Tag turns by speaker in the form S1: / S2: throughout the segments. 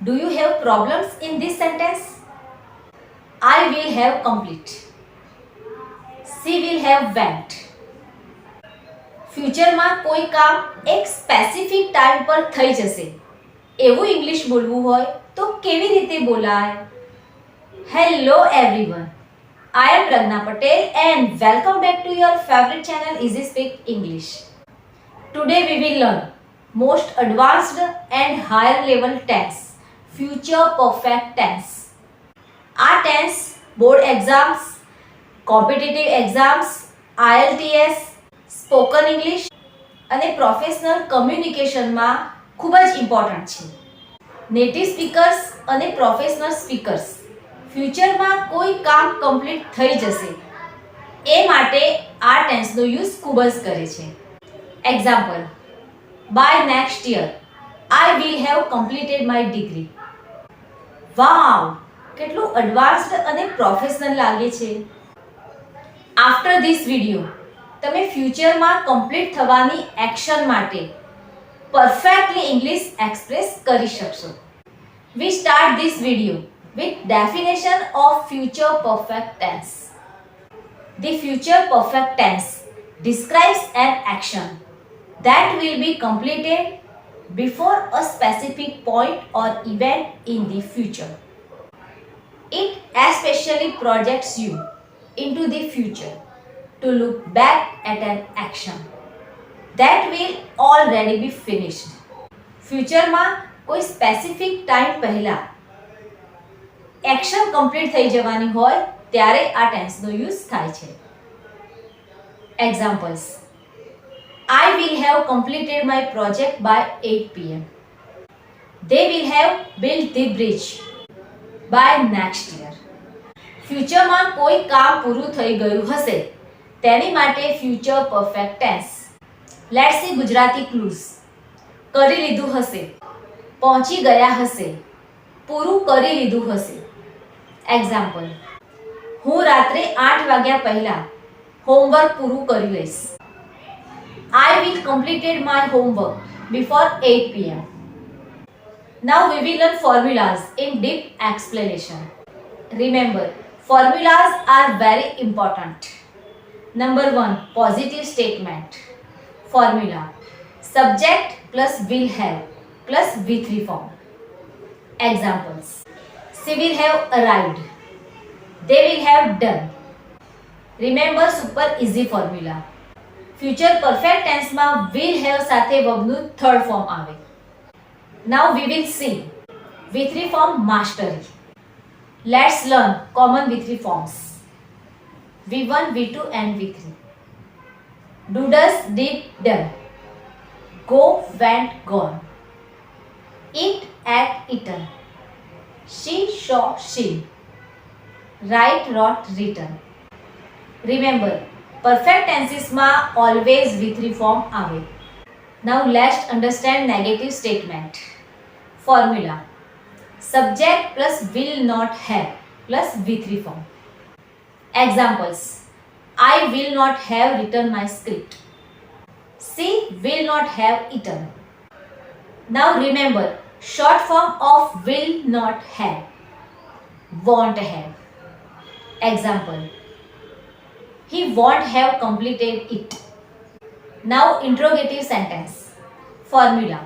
S1: Do you have problems in this sentence? I will have complete. She will have went. ફ્યુચરમાં કોઈ કામ એક specific time પર થઈ જશે એવું ઇંગ્લિશ બોલવું હોય તો કેવી રીતે બોલાય? Hello everyone, I am Pragna Patel and welcome back to your favorite channel Easy Speak English. Today we will learn most advanced and higher level tense, future perfect tense. આ tense board exams, competitive exams, IELTS, spoken English અને professional કમ્યુનિકેશનમાં ખૂબ જ important છે. Native speakers અને professional speakers ફ્યુચરમાં કોઈ કામ કમ્પ્લીટ થઈ જશે એ માટે આ ટેન્સનો યુઝ ખૂબ જ કરે છે. Example, by next year I will have completed my degree. Wow, કેટલું એડવાન્સ્ડ અને પ્રોફેશનલ લાગે છે. આફ્ટર ધીસ વિડીયો તમે ફ્યુચરમાં કમ્પ્લીટ થવાની એક્શન માટે પરફેક્ટલી ઇંગ્લિશ એક્સપ્રેસ કરી શકશો. વી start this video with definition of future perfect tense. The future perfect tense describes an action that will be completed before a specific point or event in the future. It especially projects you into the future to look back at an action that will already be finished. Future માં કોઈ specific time પહેલા action complete થઈ જવાની હોય ત્યારે આ ટેન્સનો use થાય છે. Examples, I will have completed my project by 8 p.m. They will have built the bridge by next year. ફ્યુચરમાં કોઈ કામ પૂરું થઈ ગયું હશે તેની માટે future perfect tense. Let's see Gujarati clues. કરી લીધું હશે, પહોંચી ગયા હશે, પૂરું કરી લીધું હશે. એક્ઝામ્પલ, હું રાત્રે 8 વાગ્યા પહેલા હોમવર્ક પૂરું કરી લઈશ. I will completed my homework before 8 p.m. Now we will learn formulas in deep explanation. Remember, formulas are very important. Number 1, positive statement. Formula: subject plus will have plus V3 form. Examples: she will have arrived. They will have done. Remember super easy formula. Future perfect tense માં will have સાથે verb third form આવે. Now we will see V3 form mastery. Let's learn common V3 forms. V1, V2 and V3. Do, does, did, done. Go, went, gone. Eat, ate, eaten. She, saw, seen. Write, wrote, written. Remember, perfect tenses માં always V3 form આવે. Now let's understand negative statement. Formula: subject plus will not have plus V3 form. Examples: I will not have written my script. She will not have eaten. Now remember, short form of will not have, won't have. Example: he won't have completed it. Now interrogative sentence. Formula: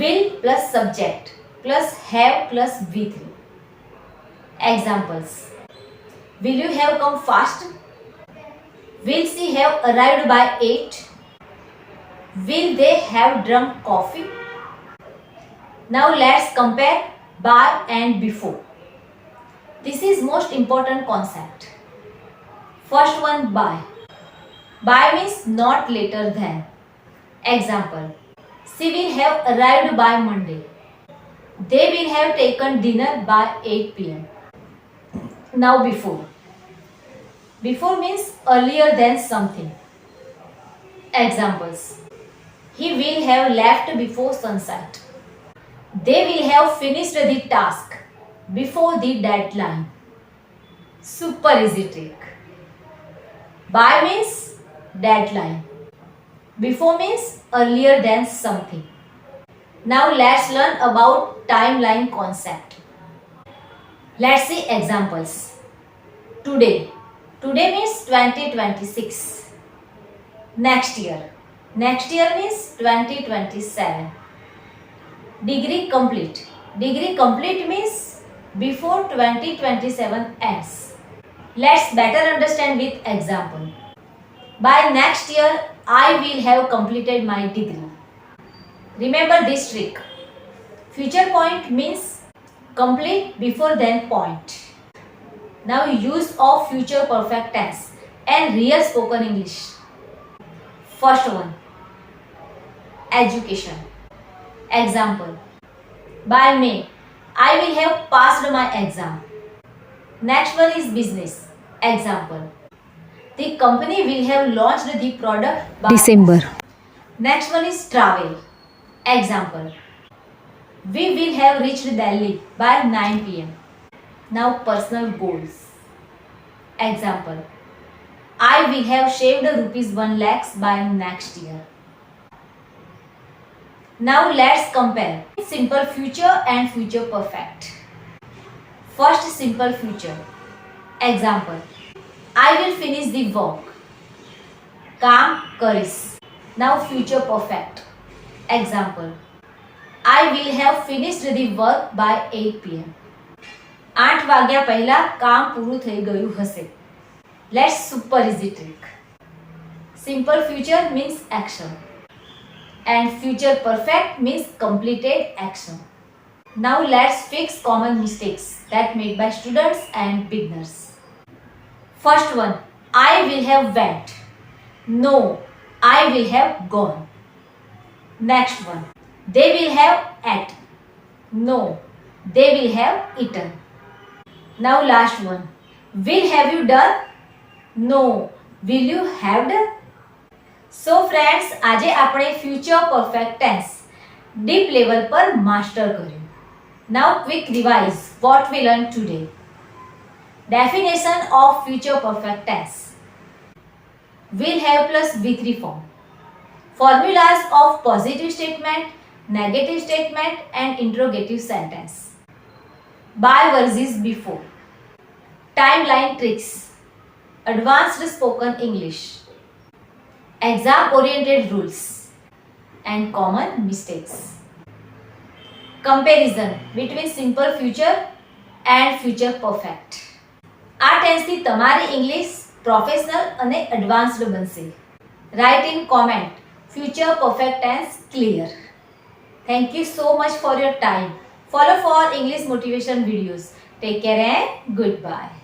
S1: will plus subject plus have plus V3. Examples: will you have come fast? Will she have arrived by 8? Will they have drunk coffee? Now let's compare by and before. This is most important concept. First one, by. By means not later than. Example: she will have arrived by Monday. They will have taken dinner by 8 p.m. Now before. Before means earlier than something. Examples: he will have left before sunset. They will have finished the task before the deadline. Super easy trick. By means deadline. Before means earlier than something. Now let's learn about timeline concept. Let's see examples. Today. Today means 2026. Next year. Next year means 2027. Degree complete. Degree complete means before 2027 ends. Let's better understand with example. By next year, I will have completed my degree. Remember this trick. Future point means complete before then point. Now use of future perfect tense and real spoken English. First one, education. Example. By May, I will have passed my exam. Next one is business. Example. The company will have launched the product by December. Next one is travel. Example. We will have reached Delhi by 9 pm. Now personal goals. Example. I will have shaved rupees 1 lakhs by next year. Now let's compare simple future and future perfect. First, simple future. Example. I will finish the work. કામ કરીશ. Now future perfect. Example. I will have finished the work by 8 pm. 8 વાગ્યા પહેલા કામ પૂરું થઈ ગયું હશે. Let's super easy trick. Simple future means action and future perfect means completed action. Now let's fix common mistakes that made by students and beginners. First one, I will have went. No, I will have gone. Next one, they will have ate. No, they will have eaten. Now last one, will have you done? No, will you have done? So friends, આજે આપણે future perfect tense deep level પર master કર્યું. Now quick revise what we learned today. Definition of future perfect tense. Will have plus V3 form. Formulas of positive statement, negative statement and interrogative sentence. By versus before. Timeline tricks. Advanced spoken English. Exam oriented rules and common mistakes. Comparison between simple future and future perfect. આ ટેન્સથી તમારી English professional અને advanced બનશે. Write in comment future perfect tense clear. Thank you so much for your time. Follow for English motivation videos. Take care and goodbye.